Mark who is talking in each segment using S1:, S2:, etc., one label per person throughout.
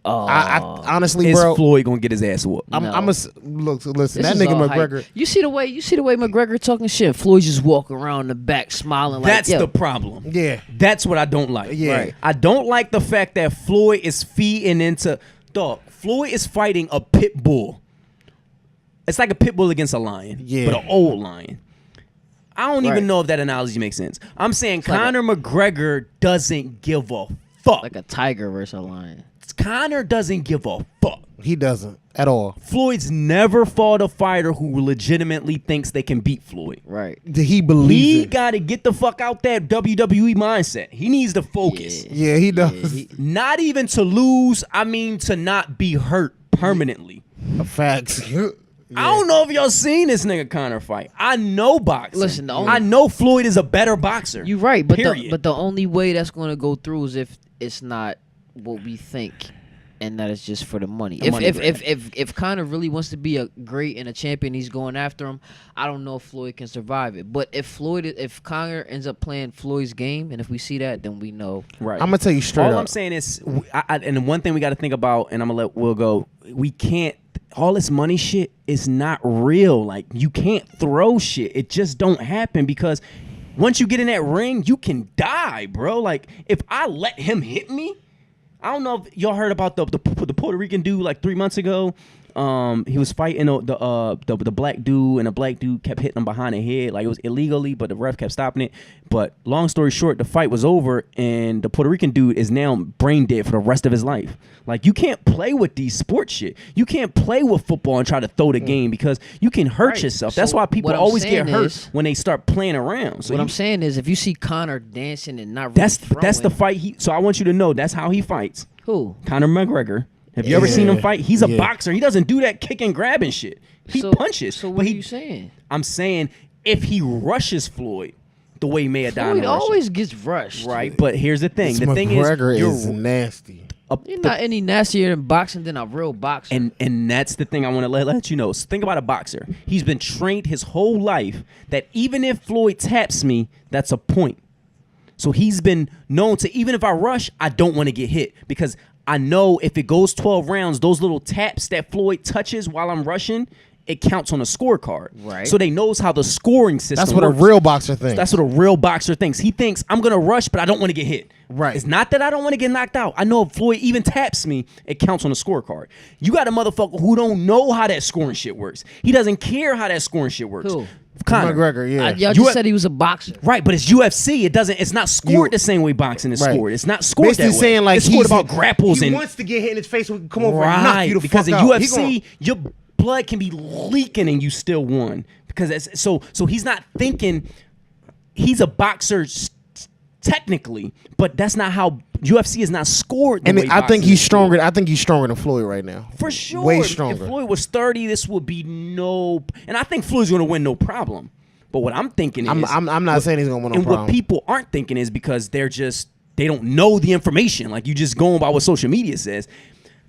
S1: I honestly,
S2: is
S1: bro,
S2: Floyd gonna get his ass whooped?
S1: I'm listen.
S3: This
S1: That
S3: is
S1: nigga
S3: all
S1: McGregor.
S3: hype. You see the way McGregor talking shit. Floyd just walking around the back smiling like
S2: That's the problem.
S1: Yeah.
S2: That's what I don't like.
S1: Yeah. Right.
S2: I don't like the fact that Floyd is feeding into Floyd is fighting a pit bull. It's like a pit bull against a lion.
S1: Yeah.
S2: But an old lion. I don't
S3: Right.
S2: even know if that analogy makes sense. I'm saying Conor McGregor doesn't give a fuck.
S3: like a tiger versus a lion.
S2: Conor doesn't give a fuck.
S1: He doesn't at all.
S2: Floyd's never fought a fighter who legitimately thinks they can beat Floyd.
S3: Right.
S1: He believes
S2: He
S1: it.
S2: got to get the fuck out that WWE mindset. He needs to focus.
S1: Yeah, he does.
S2: Not even to lose, I mean to not be hurt permanently.
S1: Facts.
S2: I don't know if y'all seen this nigga Conor fight. I know boxing.
S3: Listen,
S2: I know Floyd is a better boxer.
S3: You're right, but
S2: period.
S3: the only way that's going to go through is if it's not what we think, and that it's just for the money. If Conor really wants to be a great and a champion, he's going after him. I don't know if Floyd can survive it. But if Conor ends up playing Floyd's game, and if we see that, then we know.
S2: Right.
S1: I'm gonna tell you straight up.
S2: All I'm saying is, and the one thing we got to think about, and I'm gonna let Will go. We can't. All this money shit is not real. Like, you can't throw shit. It just don't happen because once you get in that ring, you can die, bro. Like, if I let him hit me, I don't know if y'all heard about the Puerto Rican dude like 3 months ago. He was fighting the black dude, and the black dude kept hitting him behind the head. Like, it was illegally, but the ref kept stopping it. But long story short, the fight was over, and the Puerto Rican dude is now brain dead for the rest of his life. Like, you can't play with these sports shit. You can't play with football and try to throw the game because you can hurt yourself. That's
S3: So
S2: why people
S3: what I'm
S2: always get
S3: saying
S2: hurt
S3: is-
S2: when they start playing around. So
S3: What I'm saying is, if you see Conor dancing and not really
S2: that's the
S3: throwing-
S2: fight. So I want you to know that's how he fights.
S3: Who?
S2: Conor McGregor. Have you ever seen him fight? He's a
S1: Yeah.
S2: boxer. He doesn't do that kicking, grabbing shit. He punches.
S3: So
S2: but
S3: what
S2: he,
S3: are you saying?
S2: I'm saying if he rushes Floyd the way Maidana
S3: Floyd
S2: rushed,
S3: always gets rushed.
S2: right? But here's the thing. The thing
S1: McGregor
S2: is,
S1: is nasty.
S3: You're not any nastier in boxing than a real boxer.
S2: and that's the thing I want to let you know. So think about a boxer. He's been trained his whole life that even if Floyd taps me, that's a point. So he's been known to, even if I rush, I don't want to get hit because I know if it goes 12 rounds, those little taps that Floyd touches while I'm rushing, it counts on a scorecard.
S3: Right.
S2: So they knows how the scoring system
S1: That's what
S2: works.
S1: a real boxer thinks.
S2: That's what a real boxer thinks. He thinks, I'm going to rush, but I don't want to get hit.
S1: Right.
S2: It's not that I don't want to get knocked out. I know if Floyd even taps me, it counts on the scorecard. You got a motherfucker who don't know how that scoring shit works. He doesn't care how that scoring shit works.
S3: Who?
S2: Conor.
S1: McGregor, yeah.
S3: Y'all just said he was a boxer.
S2: Right, but it's UFC. It's not scored the same way boxing is
S1: Right.
S2: scored. It's not scored
S1: Basically
S2: that way.
S1: saying like
S2: it's scored
S1: he's
S2: about grapples
S1: he
S2: and
S1: wants to get hit in his face. Come over
S2: right,
S1: and knock you the
S2: because
S1: fuck
S2: in
S1: out.
S2: UFC, your blood can be leaking and you still won. Because it's, so he's not thinking he's a boxer technically, but that's not how UFC is not scored. The
S1: And
S2: way
S1: I think
S2: boxing
S1: he's
S2: is scored.
S1: stronger. I think he's stronger than Floyd right now.
S2: For sure.
S1: Way stronger.
S2: If Floyd was 30, this would be no. And I think Floyd's going to win no problem. But what I'm thinking is,
S1: I'm not saying he's gonna win no
S2: and
S1: problem.
S2: what people aren't thinking is because they don't know the information. Like, you just going by what social media says.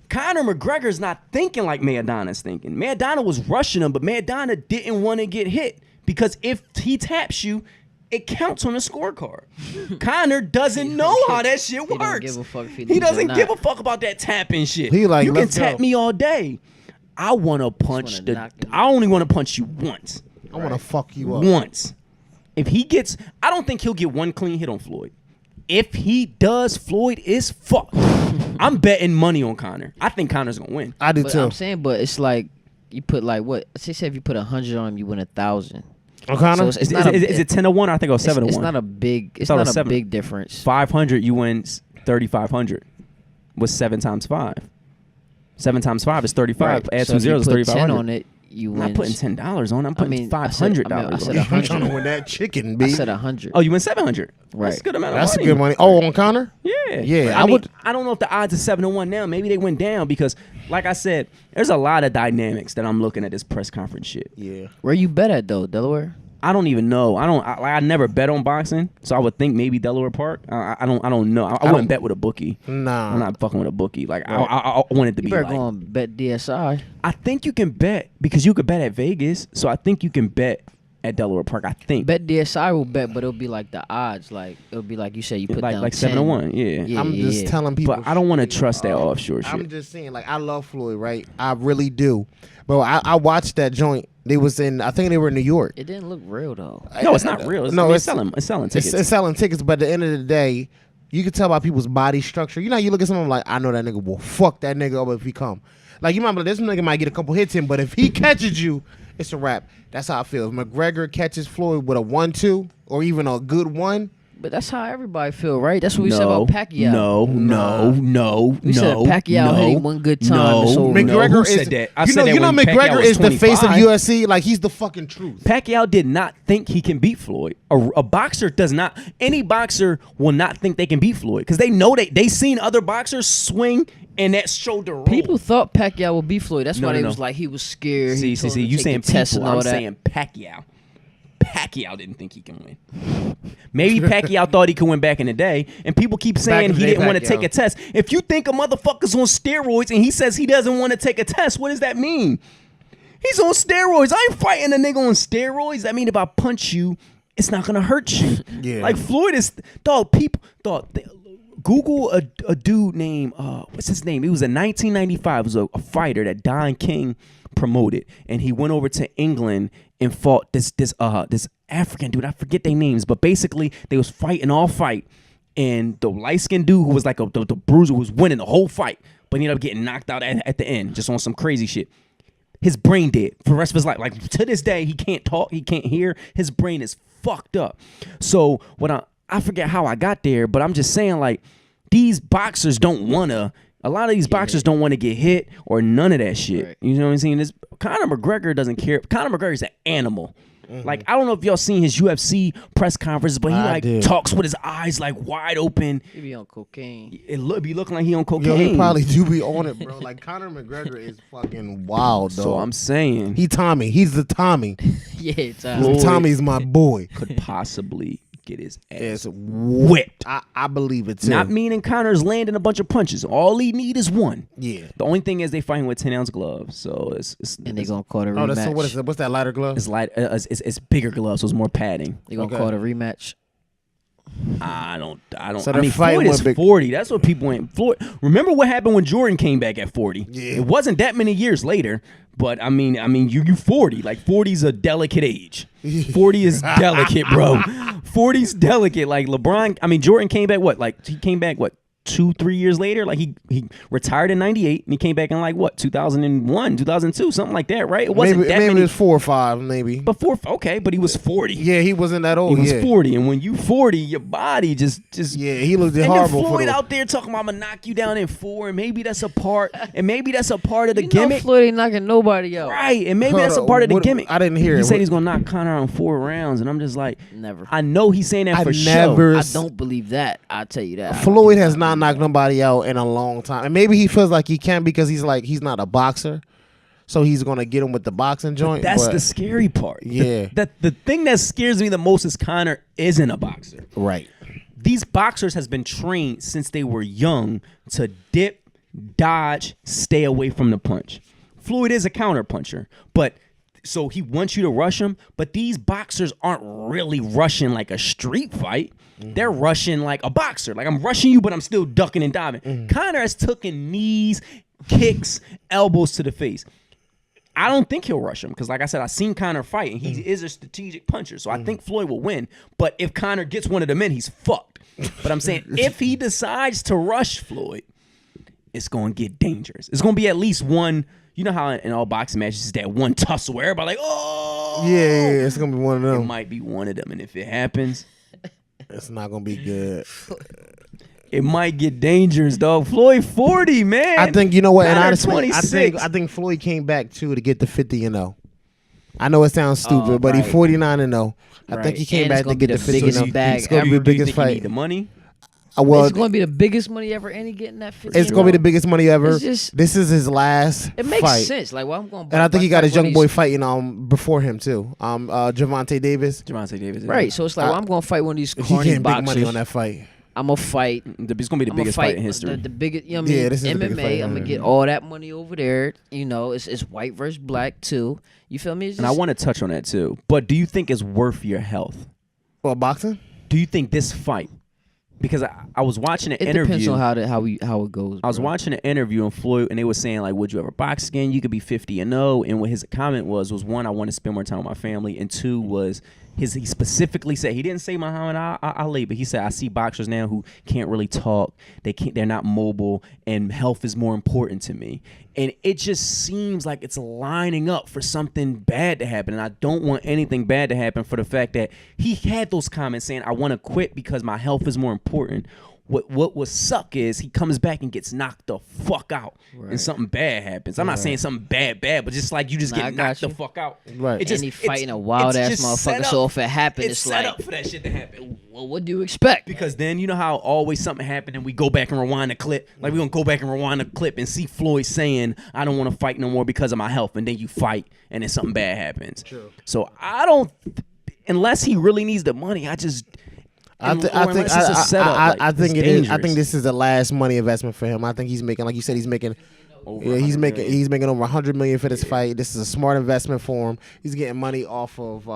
S2: Conor McGregor's not thinking like Maidana's thinking. Maidana was rushing him, but Maidana didn't want to get hit because if he taps you, it counts on the scorecard. Conor doesn't know how that shit works.
S3: He don't give a fuck if he
S2: He doesn't
S3: loses or
S2: give
S3: not.
S2: a fuck about that tapping shit.
S1: He like,
S2: you can
S1: let's
S2: tap
S1: go.
S2: me all day. I want to punch
S3: wanna knock him.
S2: I only want to punch you once.
S1: I want to fuck you up.
S2: Once. If he gets, I don't think he'll get one clean hit on Floyd. If he does, Floyd is fucked. I'm betting money on Conor. I think Conor's gonna win.
S1: I do
S3: But
S1: too.
S3: I'm saying, but it's like you put like what? Say if you put 100 on him, you win 1,000.
S1: On Conor?
S3: So it's not
S2: Is it 10-1 or I think it was 7-1?
S3: It's not a big. It's
S2: thought it
S3: not
S2: was
S3: a
S2: 7.
S3: big difference.
S2: 500, you win 3,500. Was 7 times 5. 7 times 5 is 35.
S3: Right.
S2: Add
S3: So
S2: some
S3: if you
S2: zeros,
S3: put 10
S2: 3,500.
S3: on it, you
S2: I'm
S3: win.
S2: not putting $10 on. I'm putting $500.
S3: I said
S1: I'm trying to
S3: 100.
S1: win that chicken,
S3: I
S1: B.
S3: said 100.
S2: Oh, you win 700.
S3: Right.
S2: That's a good amount of
S1: That's
S2: money.
S1: a good money. Oh, on Conor?
S2: Yeah.
S1: Yeah,
S2: I
S1: I
S2: mean,
S1: would-
S2: I don't know if the odds are 7-1 now. Maybe they went down because, like I said, there's a lot of dynamics that I'm looking at this press conference shit.
S1: Yeah.
S3: Where you bet at though, Delaware?
S2: I don't even know. I never bet on boxing, so I would think maybe Delaware Park. I don't know. I wouldn't bet with a bookie.
S1: Nah.
S2: I'm not fucking with a bookie. Like I want it to
S3: You
S2: be
S3: better
S2: like.
S3: go and bet DSI.
S2: I think you can bet because you could bet at Vegas, so I think you can bet at Delaware Park. I think.
S3: Bet DSI will bet, but it'll be like the odds. Like it'll be like you said, you put down
S2: like
S3: 10.
S2: 7-1. Yeah.
S1: I'm just telling people.
S2: But I don't want to trust that offshore shit.
S1: I'm just saying, like, I love Floyd, right? I really do. But I watched that joint. They was in, I think they were in New York.
S3: It didn't look real though.
S2: No, it's not real. It's selling tickets.
S1: It's selling tickets, but at the end of the day, you can tell by people's body structure. You know, you look at someone like, I know that nigga will fuck that nigga up if he come. Like, you might be like, this nigga might get a couple hits in, but if he catches you, it's a wrap. That's how I feel. If McGregor catches Floyd with a 1-2 or even a good 1.
S3: But that's how everybody feel, right? That's what we said about Pacquiao.
S2: No.
S3: We said Pacquiao had him one good time.
S1: McGregor
S2: Who
S1: is
S2: said that?
S1: You know McGregor is the face of UFC. Like, he's the fucking truth.
S2: Pacquiao did not think he can beat Floyd. A boxer does not. Any boxer will not think they can beat Floyd because they know they seen other boxers swing and that shoulder roll.
S3: People thought Pacquiao would beat Floyd. That's why they was like he was scared.
S2: See. You saying people? I'm saying Pacquiao. Pacquiao didn't think he can win. Maybe Pacquiao thought he could win back in the day, and people keep saying he didn't want to take a test. If you think a motherfucker's on steroids and he says he doesn't want to take a test, what does that mean? He's on steroids. I ain't fighting a nigga on steroids. I mean, if I punch you, it's not gonna hurt you.
S1: Yeah.
S2: Like Floyd is Google a dude named what's his name? He was in 1995. It was a fighter that Don King promoted, and he went over to England and fought this African dude. I forget their names, but basically they was fighting all fight, and the light skinned dude who was like the bruiser was winning the whole fight, but he ended up getting knocked out at the end just on some crazy shit. His brain dead for the rest of his life. Like to this day, he can't talk, he can't hear. His brain is fucked up. So I forget how I got there, but I'm just saying, like, these boxers don't wanna. A lot of these boxers don't want to get hit or none of that shit. Right. You know what I'm saying? Conor McGregor doesn't care. Conor McGregor is an animal. Mm-hmm. Like, I don't know if y'all seen his UFC press conferences, but he talks with his eyes like wide open.
S3: He be on cocaine.
S2: It be looking like he on cocaine.
S1: Yo, he probably do be on it, bro. Like, Conor McGregor is fucking wild, though.
S2: So I'm saying.
S1: He's the Tommy.
S3: Yeah,
S1: Tommy's my boy.
S2: Could possibly get his ass whipped.
S1: I believe it too.
S2: Not meaning Conor's landing a bunch of punches. All he need is one.
S1: Yeah.
S2: The only thing is they fighting with 10-ounce gloves, so it's
S3: and they gonna call it a rematch.
S1: So what is it? What's that lighter glove?
S2: It's light. It's bigger gloves, so it's more padding.
S3: They gonna call it a rematch.
S2: I don't.
S1: So
S2: I mean, Floyd is 40. That's what people ain't. Floyd. Remember what happened when Jordan came back at 40?
S1: Yeah.
S2: It wasn't that many years later. But I mean, you 40. Like 40's a delicate age. 40 is delicate, bro. 40's delicate. Like LeBron. I mean, Jordan came back. He came back 2-3 years later. Like he retired in '98 and he came back in 2001, 2002, something like that, right? It wasn't
S1: maybe
S2: that many.
S1: Maybe it was 4 or 5, maybe.
S2: But but he was 40.
S1: Yeah, he wasn't that old.
S2: He was 40, and when you 40, your body just
S1: yeah, he looked
S2: and
S1: horrible.
S2: And Floyd out there talking about, I'm gonna knock you down in 4, and maybe that's a part, of the gimmick.
S3: Floyd ain't knocking nobody out,
S2: right? And maybe that's a part of the gimmick.
S1: I didn't hear it.
S2: He said he's gonna knock Conor out in 4 rounds, and I'm just like,
S3: never.
S2: I know he's saying that for
S3: show. I don't believe that. I'll tell you that.
S1: Floyd has not knocked nobody out in a long time, and maybe he feels like he can because he's not a boxer, so he's gonna get him with the boxing joint.
S2: That's the scary part.
S1: Yeah,
S2: the thing that scares me the most is Conor isn't a boxer.
S1: Right.
S2: These boxers has been trained since they were young to dip, dodge, stay away from the punch. Floyd is a counter puncher, but. So he wants you to rush him, but these boxers aren't really rushing like a street fight. Mm-hmm. They're rushing like a boxer. Like, I'm rushing you, but I'm still ducking and diving. Mm-hmm. Conor has taken knees, kicks, elbows to the face. I don't think he'll rush him because, like I said, I've seen Conor fight, and he is a strategic puncher. So I think Floyd will win. But if Conor gets one of them in, he's fucked. But I'm saying if he decides to rush Floyd, it's going to get dangerous. It's going to be at least one. You know how in all boxing matches, it's that one tussle where everybody like, oh.
S1: Yeah, it's going to be one of them.
S2: It might be one of them. And if it happens,
S1: it's not going to be good.
S2: It might get dangerous, dog. Floyd 40, man.
S1: I think, you know what? And
S2: honestly,
S1: I think Floyd came back, too, to get the 50-0. I know it sounds stupid, but he's 49-0. I think he came back to get the 50-0.
S2: It's going to be the biggest fight. The money?
S1: Well,
S3: it's going to be the biggest money ever. Any getting that 50.
S1: It's going to be the biggest money ever. This is his last.
S3: It makes
S1: fight.
S3: sense. Like, well, I'm going.
S1: And I think he got his young boy fighting before him too. Gervonta Davis.
S2: Right.
S3: So it's like, I'm going to fight one of these corny boxers.
S1: Big money on that fight.
S3: I'm gonna fight.
S2: It's gonna be the biggest fight in history.
S3: The biggest, you know what I mean?
S1: Yeah, this is the biggest fight.
S3: MMA. I'm gonna get all that money over there. You know, it's white versus black too. You feel me?
S2: And I want to touch on that too. But do you think it's worth your health?
S1: Well, boxing.
S2: Do you think this fight? Because I was watching an interview.
S3: It depends on how it goes.
S2: I was watching an interview on Floyd, and they were saying like, "Would you ever box again? You could be 50-0." And what his comment was one, I want to spend more time with my family, and two was he specifically said, he didn't say Muhammad Ali, but he said, I see boxers now who can't really talk, they're not mobile, and health is more important to me. And it just seems like it's lining up for something bad to happen, and I don't want anything bad to happen for the fact that he had those comments saying, I want to quit because my health is more important. What would suck is he comes back and gets knocked the fuck out, and something bad happens. I'm not saying something bad, but just like you just get knocked the fuck out.
S1: Right.
S3: And he fighting a wild ass motherfucker. So if it happens, it's
S2: set
S3: like
S2: up for that shit to happen.
S3: Well, what do you expect?
S2: Because then you know how always something happened and we go back and rewind the clip. Like we're gonna go back and rewind the clip and see Floyd saying, I don't want to fight no more because of my health, and then you fight and then something bad happens. True. So I don't, unless he really needs the money, I think
S1: it is. I think this is the last money investment for him. I think he's making, like you said, he's making over $100 million for this fight. This is a smart investment for him. He's getting money off of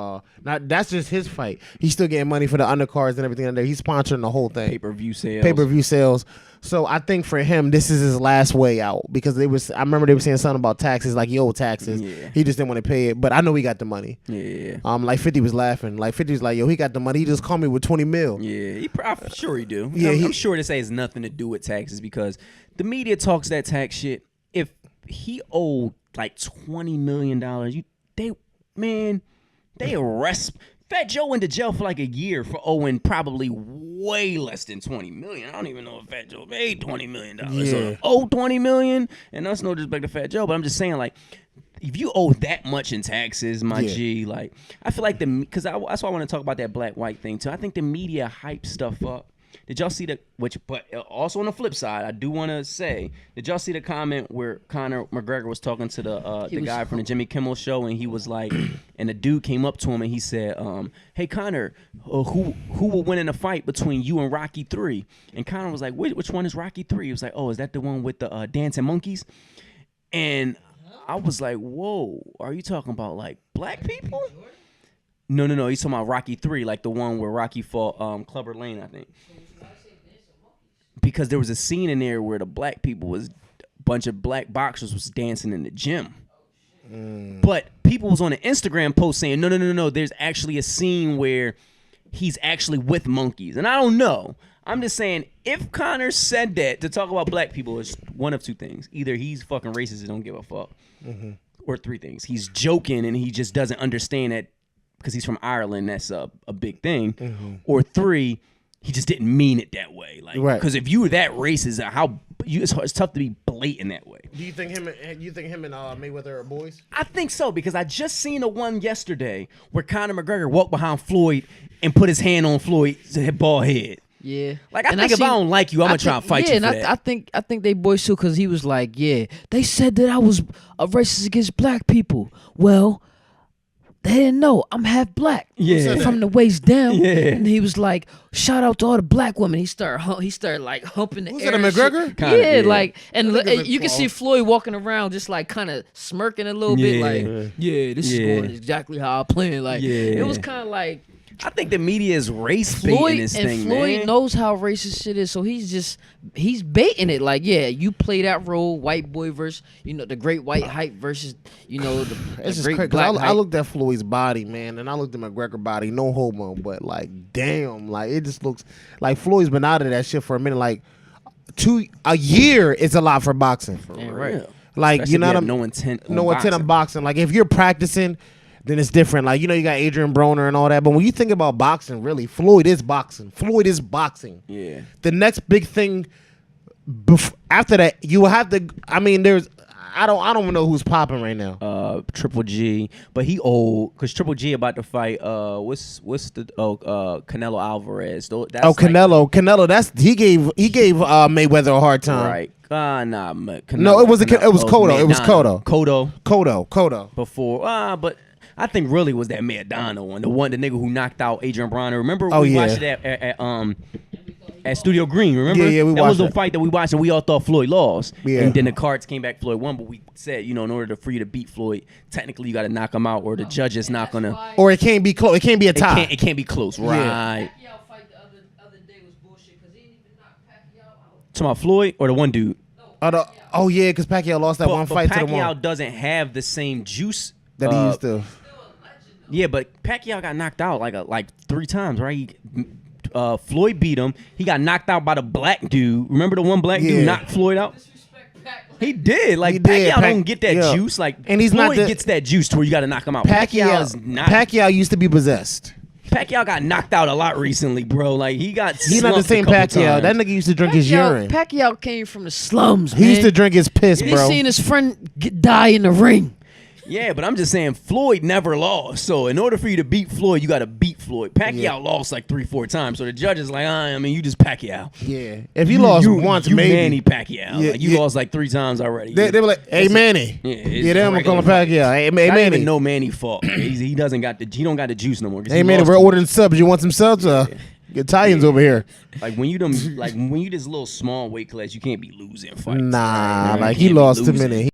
S1: not that's just his fight. He's still getting money for the undercards and everything under there. He's sponsoring the whole thing.
S2: Pay-per-view sales.
S1: So I think for him, this is his last way out, because I remember they were saying something about taxes, like yo, taxes. Yeah. He just didn't want to pay it, but I know he got the money.
S2: Yeah.
S1: Like 50 was laughing. Like 50 was like, yo, he got the money. He just called me with 20 mil.
S2: Yeah, I'm sure he do.
S1: Yeah,
S2: I'm sure this has nothing to do with taxes, because the media talks that tax shit. If he owed like $20 million, they arrest. Fat Joe went to jail for like a year for owing probably way less than $20 million. I don't even know if Fat Joe paid $20 million.
S1: Yeah.
S2: So owe $20 million, and that's no disrespect to Fat Joe, but I'm just saying, like, if you owe that much in taxes, my G, like, I feel like because that's why I want to talk about that black-white thing too. I think the media hype stuff up. Did y'all see but also on the flip side, I do want to say, did y'all see the comment where Conor McGregor was talking to the guy from the Jimmy Kimmel show, and he was like, and the dude came up to him and he said, hey Conor, who will win in a fight between you and Rocky 3? And Conor was like, which one is Rocky 3? He was like, oh, is that the one with the dancing monkeys? And I was like, whoa, are you talking about like black people? No, he's talking about Rocky 3, like the one where Rocky fought Clubber Lang, I think. Because there was a scene in there where the black people a bunch of black boxers was dancing in the gym. But people was on an Instagram post saying, no, there's actually a scene where he's actually with monkeys. And I don't know. I'm just saying, if Conor said that to talk about black people, it's one of two things. Either he's fucking racist and don't give a fuck. Or three things. He's joking and he just doesn't understand that because he's from Ireland, that's a big thing. Or three, he just didn't mean it that way. Like, because if you were that racist, it's tough to be blatant that way.
S1: Do you think him and Mayweather are boys?
S2: I think so, because I just seen the one yesterday where Conor McGregor walked behind Floyd and put his hand on Floyd's bald head.
S3: Yeah,
S2: like I think if I don't like you, I'm gonna try and fight you for that.
S3: I think they boys too, because he was like, yeah, they said that I was a racist against black people. Well, they didn't know I'm half black.
S2: Yeah,
S3: from the waist down.
S2: Yeah,
S3: and he was like, shout out to all the black women. He started like humping the air.
S1: Was it a McGregor?
S3: Yeah, like, and you can see Floyd walking around just like kind of smirking a little bit, like, yeah, this is going exactly how I planned. Like, it was kind of like.
S2: I think the media is race baiting this thing, man.
S3: Floyd knows how racist shit is, so he's baiting it. Like, yeah, you play that role, white boy versus, the great white hype versus, the great black hype.
S1: I looked at Floyd's body, man, and I looked at McGregor body, no homo, but like, damn, like it just looks like Floyd's been out of that shit for a minute. Like, a year is a lot for boxing. For
S2: real. Right.
S1: Like,
S2: especially no intent
S1: on boxing. Like, if you're practicing, then it's different. Like, you got Adrian Broner and all that. But when you think about boxing, really, Floyd is boxing. Yeah. The next big thing after that, you have to. I mean, I don't know who's popping right now.
S2: Triple G, but he old because Triple G about to fight. What's the Canelo Alvarez?
S1: Canelo. That's he gave Mayweather a hard time.
S2: Right. Nah. Canelo,
S1: no, it was Cotto. It was Cotto.
S2: Before, but. I think really was that Maradona one, the nigga who knocked out Adrian Broner. Remember we watched it at at Studio Green, remember?
S1: Yeah, we
S2: that was
S1: watched
S2: the
S1: that.
S2: fight that we watched, and we all thought Floyd lost.
S1: Yeah.
S2: And then the cards came back, Floyd won. But we said, in order for you to beat Floyd, technically you got to knock him out, or the judge is not gonna.
S1: Or it can't be close. It can't be a tie.
S2: It can't be close, right?
S3: Pacquiao fight the other day was bullshit because he didn't even knock Pacquiao out.
S2: Talking about Floyd or the one dude.
S1: Oh yeah, because Pacquiao lost that one fight to the
S2: Pacquiao
S1: one
S2: doesn't have the same juice
S1: that he used to.
S2: Yeah, but Pacquiao got knocked out like 3 times, right? Floyd beat him. He got knocked out by the black dude. Remember the one black dude knocked Floyd out? He did. Like, Pacquiao don't get that juice. Like,
S1: and he's
S2: Floyd
S1: not
S2: gets that juice to where you got to knock him out. Pacquiao is not.
S1: Pacquiao used to be possessed.
S2: Pacquiao got knocked out a lot recently, bro. Like, he got.
S1: He's not the same Pacquiao. That nigga used to drink his urine.
S3: Pacquiao came from the slums.
S1: He used to drink his piss,
S3: He
S1: bro.
S3: seen his friend die in the ring.
S2: Yeah, but I'm just saying Floyd never lost. So in order for you to beat Floyd, you got to beat Floyd. Pacquiao lost like 3-4 times. So the judge is like, you just Pacquiao.
S1: Yeah. If he lost once,
S2: you
S1: maybe.
S2: Manny Pacquiao.
S1: Yeah,
S2: like, you lost like 3 times already.
S1: They were like, hey, Manny.
S2: Yeah,
S1: they don't call him Pacquiao. Hey,
S2: I
S1: Manny.
S2: don't even know Manny fought. He don't got the juice no more.
S1: Hey, Manny, we're ordering subs. You want some subs? Italians over here.
S2: Like when you this little small weight class, you can't be losing fights.
S1: Nah,
S2: right?
S1: like
S2: You
S1: he
S2: can't be
S1: lost too
S2: losing.
S1: many.